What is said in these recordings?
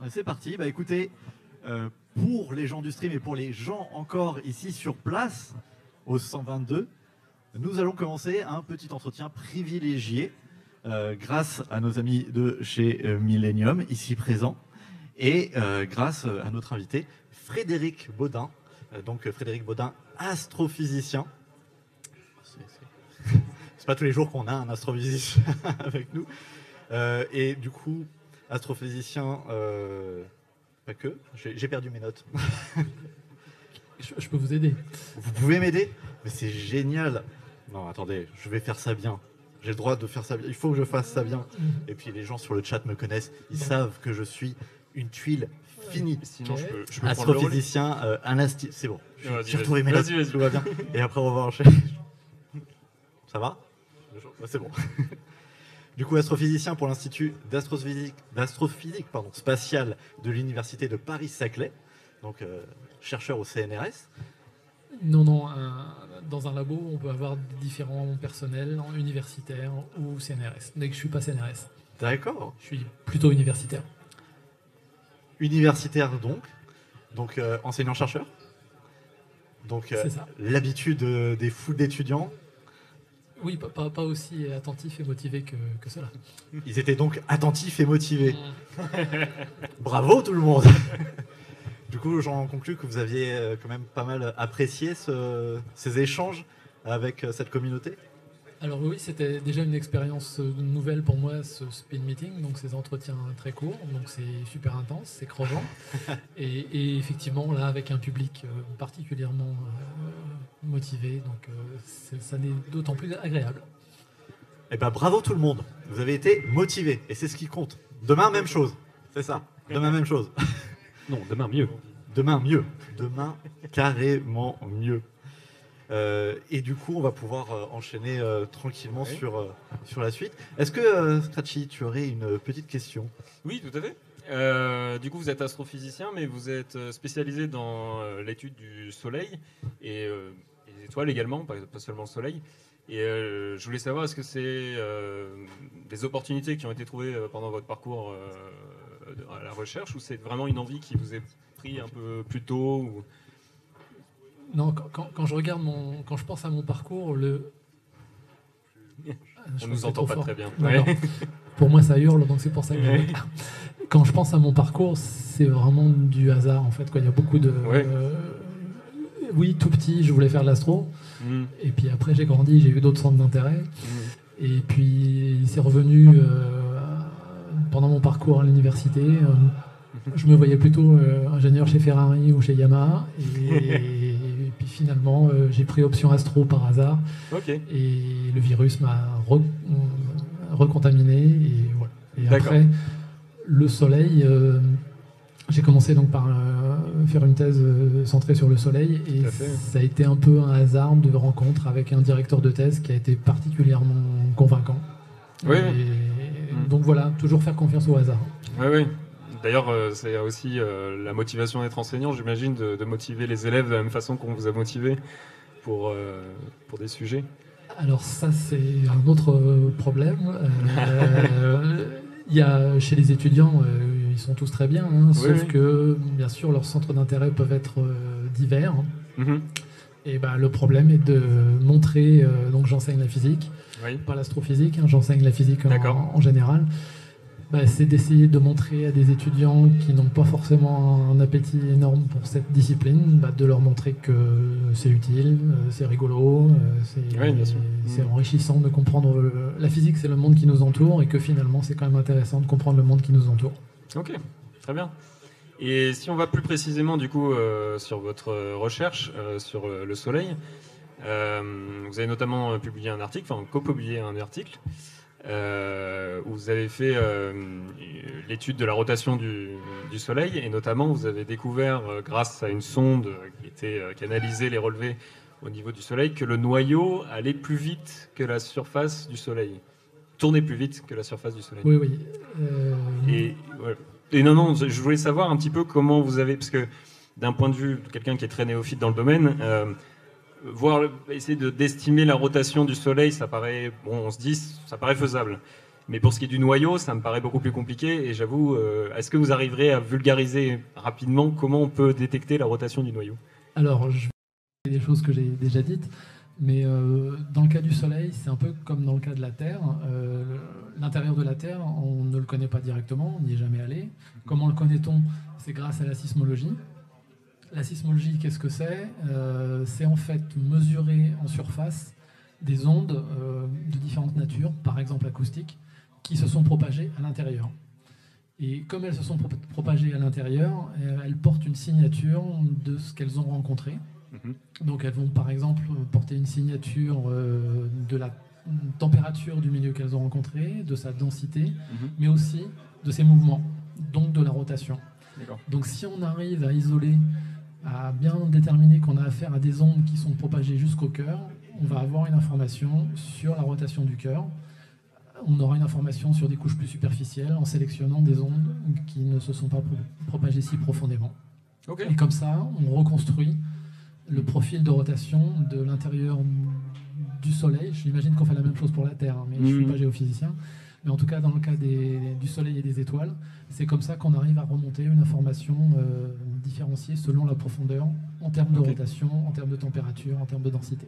C'est parti. Bah écoutez, pour les gens du stream et pour les gens encore ici sur place, au 122, nous allons commencer un petit entretien privilégié grâce à nos amis de chez Millennium, ici présents, et grâce à notre invité Frédéric Baudin. Donc Frédéric Baudin, astrophysicien. C'est pas tous les jours qu'on a un astrophysicien avec nous. Et du coup, astrophysicien, pas que, j'ai perdu mes notes. Je peux vous aider. Vous pouvez m'aider? Mais c'est génial. Non, attendez, je vais faire ça bien. J'ai le droit de faire ça bien. Il faut que je fasse ça bien. Et puis les gens sur le chat me connaissent. Ils savent que je suis une tuile finie. Sinon, Okay. je peux astrophysicien, c'est bon. J'ai retrouvé mes notes. Vas-y. Tout va bien. Et après, on va enchaîner. Ça va? C'est bon. Du coup, astrophysicien pour l'Institut d'astrophysique spatiale de l'Université de Paris-Saclay. Donc, chercheur au CNRS. Non, dans un labo, on peut avoir différents personnels, universitaires ou CNRS. Dès que je suis pas CNRS. D'accord. Je suis plutôt universitaire. Universitaire donc enseignant-chercheur. Donc l'habitude des foules d'étudiants. Oui, pas aussi attentif et motivé que cela. Ils étaient donc attentifs et motivés. Bravo tout le monde. Du coup, j'en conclus que vous aviez quand même pas mal apprécié ces échanges avec cette communauté. Alors oui, c'était déjà une expérience nouvelle pour moi, ce speed meeting, donc ces entretiens très courts, donc c'est super intense, c'est creusant. et effectivement, là, avec un public particulièrement motivé, donc ça n'est d'autant plus agréable. Eh ben bravo tout le monde, vous avez été motivés, et c'est ce qui compte. Demain, même chose, c'est ça, demain, même chose. Non, demain, mieux. Demain, mieux. Demain, carrément mieux. Et du coup, on va pouvoir enchaîner tranquillement sur la suite. Est-ce que, Scratchy, tu aurais une petite question? Oui, tout à fait. Du coup, vous êtes astrophysicien, mais vous êtes spécialisé dans l'étude du Soleil et des étoiles également, pas seulement le Soleil. Et je voulais savoir, est-ce que c'est des opportunités qui ont été trouvées pendant votre parcours à la recherche, ou c'est vraiment une envie qui vous est pris un peu plus tôt ou... Non, quand je pense à mon parcours, on nous entend pas très bien. Pour moi, ça hurle, donc c'est pour ça que quand je pense à mon parcours, c'est vraiment du hasard en fait. Il y a beaucoup de. Oui, tout petit, je voulais faire de l'astro. Et puis après, j'ai grandi, j'ai eu d'autres centres d'intérêt. Et puis, c'est revenu pendant mon parcours à l'université. Je me voyais plutôt ingénieur chez Ferrari ou chez Yamaha. Et puis finalement, j'ai pris option astro par hasard. Et le virus m'a recontaminé. Et voilà. Et après, le soleil, j'ai commencé donc par faire une thèse centrée sur le soleil. Et ça a été un peu un hasard de rencontre avec un directeur de thèse qui a été particulièrement convaincant. Donc voilà, toujours faire confiance au hasard. Oui. D'ailleurs, c'est aussi la motivation d'être enseignant, j'imagine, de motiver les élèves de la même façon qu'on vous a motivé pour des sujets. Alors ça, c'est un autre problème. Il y a, chez les étudiants, ils sont tous très bien, sauf que, bien sûr, leurs centres d'intérêt peuvent être divers. Et le problème est de montrer... donc j'enseigne la physique, pas l'astrophysique, j'enseigne la physique en général. C'est d'essayer de montrer à des étudiants qui n'ont pas forcément un appétit énorme pour cette discipline, de leur montrer que c'est utile, c'est rigolo, c'est enrichissant de comprendre la physique, c'est le monde qui nous entoure, et que finalement c'est quand même intéressant de comprendre le monde qui nous entoure. Ok, très bien. Et si on va plus précisément du coup sur votre recherche sur le Soleil, vous avez notamment publié un article, copublié un article, où vous avez fait l'étude de la rotation du Soleil, et notamment vous avez découvert, grâce à une sonde qui analysait les relevés au niveau du Soleil, que le noyau allait plus vite que la surface du Soleil, tournait plus vite que la surface du Soleil. Oui. Et non, je voulais savoir un petit peu comment vous avez, parce que d'un point de vue de quelqu'un qui est très néophyte dans le domaine, essayer d'estimer la rotation du Soleil, ça paraît, on se dit, ça paraît faisable. Mais pour ce qui est du noyau, ça me paraît beaucoup plus compliqué. Et j'avoue, est-ce que vous arriverez à vulgariser rapidement comment on peut détecter la rotation du noyau? Alors, je vais dire des choses que j'ai déjà dites, mais dans le cas du Soleil, c'est un peu comme dans le cas de la Terre. L'intérieur de la Terre, on ne le connaît pas directement, on n'y est jamais allé. Comment le connaît-on? C'est grâce à la sismologie. La sismologie, qu'est-ce que c'est? C'est en fait mesurer en surface des ondes de différentes natures, par exemple acoustiques, qui se sont propagées à l'intérieur. Et comme elles se sont propagées à l'intérieur, elles portent une signature de ce qu'elles ont rencontré. Donc elles vont par exemple porter une signature de la température du milieu qu'elles ont rencontré, de sa densité, mais aussi de ses mouvements, donc de la rotation. Donc si on arrive à isoler, à bien déterminer qu'on a affaire à des ondes qui sont propagées jusqu'au cœur, on va avoir une information sur la rotation du cœur. On aura une information sur des couches plus superficielles en sélectionnant des ondes qui ne se sont pas propagées si profondément. Et comme ça, on reconstruit le profil de rotation de l'intérieur du Soleil. J'imagine qu'on fait la même chose pour la Terre, mais je ne suis pas géophysicien. Mais en tout cas, dans le cas du Soleil et des étoiles, c'est comme ça qu'on arrive à remonter une information différenciée selon la profondeur, en termes de rotation, en termes de température, en termes de densité.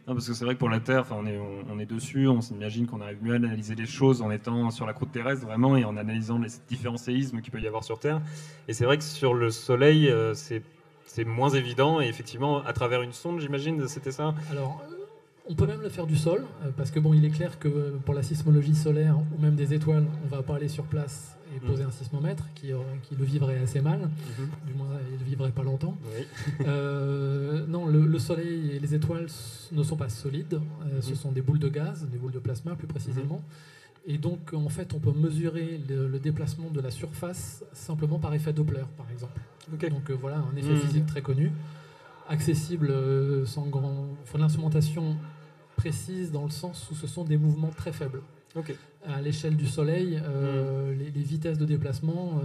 Non, parce que c'est vrai que pour la Terre, on est dessus, on s'imagine qu'on arrive mieux à analyser les choses en étant sur la croûte terrestre, vraiment, et en analysant les différents séismes qu'il peut y avoir sur Terre. Et c'est vrai que sur le Soleil, c'est moins évident, et effectivement, à travers une sonde, j'imagine, c'était ça? Alors, on peut même le faire du sol, parce que bon, il est clair que pour la sismologie solaire, ou même des étoiles, on ne va pas aller sur place et poser un sismomètre qui le vivrait assez mal, du moins il ne vivrait pas longtemps. Oui. Non, le Soleil et les étoiles ne sont pas solides, ce sont des boules de gaz, des boules de plasma plus précisément, et donc en fait on peut mesurer le déplacement de la surface simplement par effet Doppler par exemple. Donc voilà un effet physique très connu, accessible sans grand... Il faut de l'instrumentation précise dans le sens où ce sont des mouvements très faibles. À l'échelle du Soleil, les vitesses de déplacement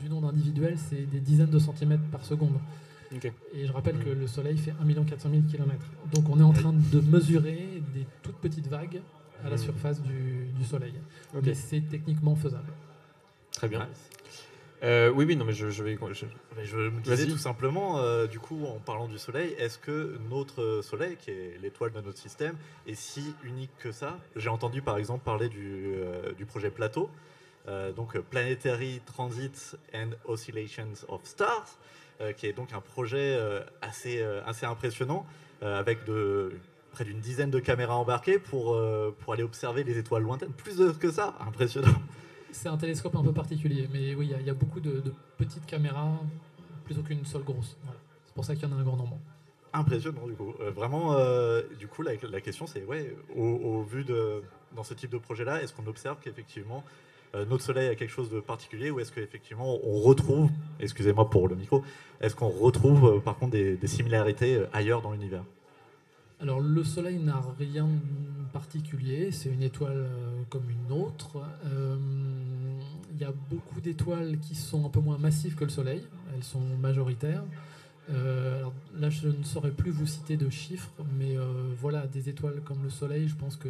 d'une onde individuelle, c'est des dizaines de centimètres par seconde. Et je rappelle que le Soleil fait 1 400 000 km. Donc on est en train de mesurer des toutes petites vagues à la surface du Soleil. Mais c'est techniquement faisable. Très bien. Oui, non, mais je me disais tout simplement, du coup, en parlant du Soleil, est-ce que notre Soleil, qui est l'étoile de notre système, est si unique que ça? J'ai entendu par exemple parler du projet Plateau, donc Planetary Transit and Oscillations of Stars, qui est donc un projet assez impressionnant, avec près d'une dizaine de caméras embarquées pour aller observer les étoiles lointaines. Plus que ça, impressionnant. C'est un télescope un peu particulier, mais oui, il y a beaucoup de petites caméras, plutôt qu'une seule grosse. Voilà. C'est pour ça qu'il y en a un grand nombre. Impressionnant, du coup. Vraiment, du coup, la question, c'est, au vu dans ce type de projet-là, est-ce qu'on observe qu'effectivement, notre Soleil a quelque chose de particulier, ou est-ce qu'effectivement, on retrouve, excusez-moi pour le micro, est-ce qu'on retrouve, par contre, des similarités ailleurs dans l'univers? Alors le Soleil n'a rien de particulier, c'est une étoile comme une autre. Il y a beaucoup d'étoiles qui sont un peu moins massives que le Soleil, elles sont majoritaires. Alors là je ne saurais plus vous citer de chiffres, mais voilà, des étoiles comme le Soleil, je pense que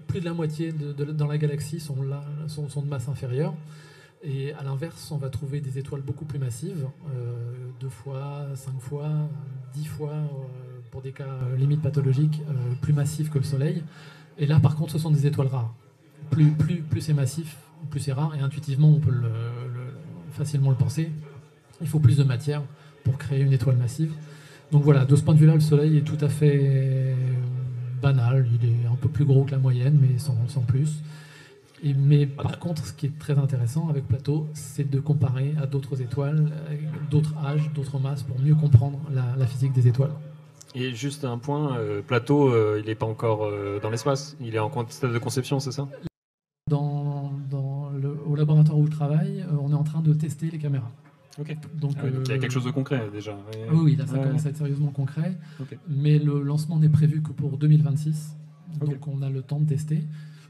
plus de la moitié dans la galaxie sont de masse inférieure. Et à l'inverse, on va trouver des étoiles beaucoup plus massives, 2 fois, 5 fois, 10 fois, pour des cas limite pathologiques, plus massives que le Soleil. Et là, par contre, ce sont des étoiles rares. Plus c'est massif, plus c'est rare, et intuitivement, on peut facilement le penser. Il faut plus de matière pour créer une étoile massive. Donc voilà, de ce point de vue-là, le Soleil est tout à fait banal. Il est un peu plus gros que la moyenne, mais sans plus. Mais par contre, ce qui est très intéressant avec Plateau, c'est de comparer à d'autres étoiles, d'autres âges, d'autres masses, pour mieux comprendre la physique des étoiles. Et juste un point, Plateau, il n'est pas encore dans l'espace, il est en stade de conception, c'est ça? Au laboratoire où je travaille, on est en train de tester les caméras. Donc il y a quelque chose de concret déjà. Oui, là ça commence à être sérieusement concret, mais le lancement n'est prévu que pour 2026, donc on a le temps de tester.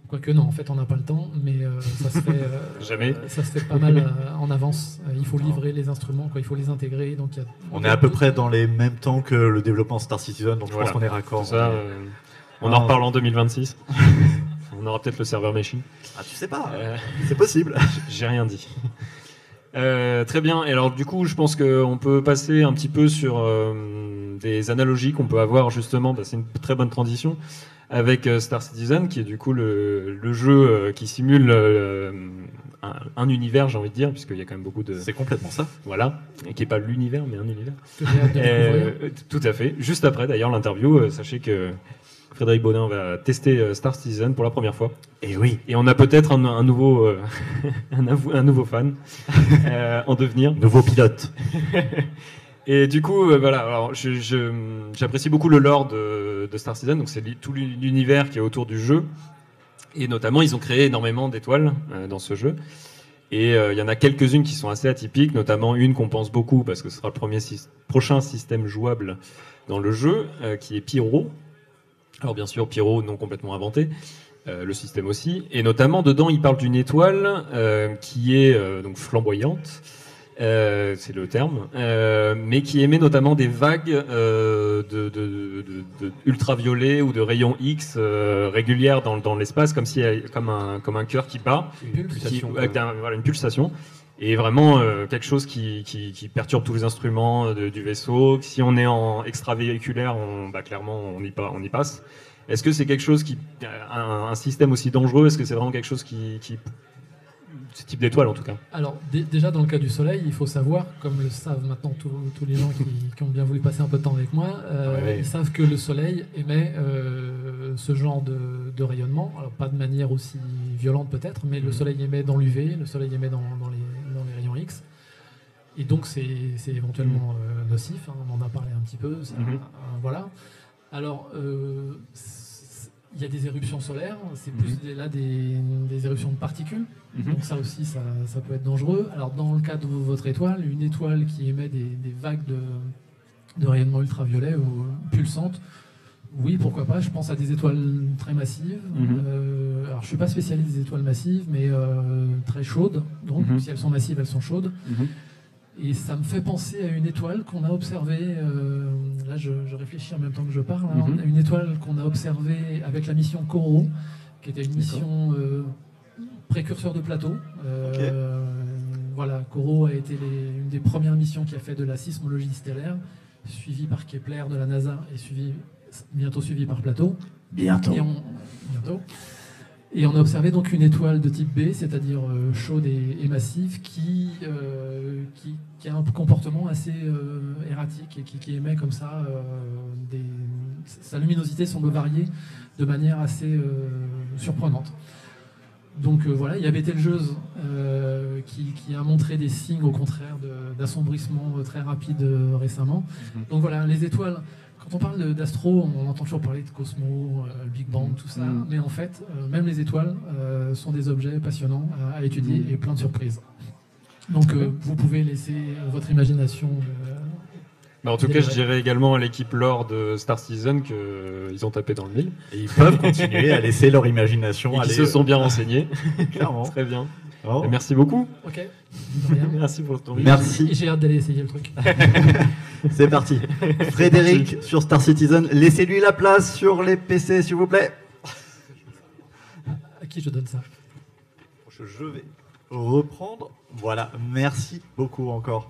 Quoique non, en fait, on n'a pas le temps, mais ça se fait. Jamais. Ça se fait pas mal en avance. Il faut livrer les instruments, il faut les intégrer. Donc on est à peu près dans les mêmes temps que le développement Star Citizen, donc je pense qu'on est raccord. On en reparle en 2026. On aura peut-être le serveur meshing. Ah, tu sais pas. C'est possible. J'ai rien dit. Très bien. Et alors, du coup, je pense qu'on peut passer un petit peu sur des analogies qu'on peut avoir, justement. C'est une très bonne transition avec Star Citizen, qui est du coup le jeu qui simule un univers, j'ai envie de dire, puisqu'il y a quand même beaucoup de... C'est complètement ça. Voilà. Et qui n'est pas l'univers, mais un univers. Tout à fait. Juste après, d'ailleurs, l'interview, sachez que Frédéric Baudin va tester Star Citizen pour la première fois. Et oui. Et on a peut-être un nouveau, un nouveau fan en devenir. Nouveau pilote. Et du coup, voilà. Alors, j'apprécie beaucoup le lore de Star Citizen. Donc, c'est tout l'univers qui est autour du jeu. Et notamment, ils ont créé énormément d'étoiles dans ce jeu. Et il y en a quelques-unes qui sont assez atypiques, notamment une qu'on pense beaucoup parce que ce sera le prochain système jouable dans le jeu, qui est Pyro. Alors bien sûr, Pyro non complètement inventé, le système aussi. Et notamment, dedans, il parle d'une étoile qui est donc flamboyante, c'est le terme, mais qui émet notamment des vagues de ultraviolets ou de rayons X régulières dans l'espace, comme un cœur qui bat, Une pulsation. Voilà, une pulsation. Et vraiment quelque chose qui perturbe tous les instruments du vaisseau. Si on est en extravéhiculaire, clairement on y passe. Est-ce que c'est quelque chose un système aussi dangereux? Est-ce que c'est vraiment quelque chose ce type d'étoile en tout cas? Alors déjà dans le cas du Soleil, il faut savoir, comme le savent maintenant tous les gens qui ont bien voulu passer un peu de temps avec moi, ils savent que le Soleil émet ce genre de rayonnement. Alors pas de manière aussi violente peut-être, mais le Soleil émet dans l'UV, le Soleil émet dans les rayons X. Et donc c'est éventuellement nocif, hein, on en a parlé un petit peu. Voilà. Alors il y a des éruptions solaires, c'est plus là des éruptions de particules. Donc ça aussi, ça peut être dangereux. Alors dans le cas de votre étoile, une étoile qui émet des vagues de rayonnement ultraviolet ou pulsantes, oui, pourquoi pas. Je pense à des étoiles très massives. Alors je ne suis pas spécialiste des étoiles massives, mais très chaudes. Donc si elles sont massives, elles sont chaudes. Et ça me fait penser à une étoile qu'on a observée, là je réfléchis en même temps que je parle, une étoile qu'on a observée avec la mission Corot, qui était une mission précurseur de Plateau. Voilà, Corot a été une des premières missions qui a fait de la sismologie stellaire, suivie par Kepler de la NASA et bientôt suivie par Plateau. Bientôt. Et on a observé donc une étoile de type B, c'est-à-dire chaude et massive, qui a un comportement assez erratique et qui émet comme ça sa luminosité semble varier de manière assez surprenante. Donc voilà, il y a Betelgeuse qui a montré des signes au contraire d'assombrissement très rapide récemment. Donc voilà, les étoiles. Quand on parle d'astro, on entend toujours parler de Cosmo, le Big Bang, tout ça. Mais en fait, même les étoiles sont des objets passionnants à étudier et plein de surprises. Donc vous pouvez laisser votre imagination. En tout cas, je dirais également à l'équipe lore de Star Citizen qu'ils ont tapé dans le mille. Et ils peuvent continuer à laisser leur imagination aller. Ils se sont bien renseignés. Clairement. Très bien. Oh. Merci beaucoup. Ok. Merci pour ton Merci. J'ai hâte d'aller essayer le truc. C'est parti. Frédéric sur Star Citizen, laissez-lui la place sur les PC, s'il vous plaît. À qui je donne ça? Je vais reprendre. Voilà, merci beaucoup encore.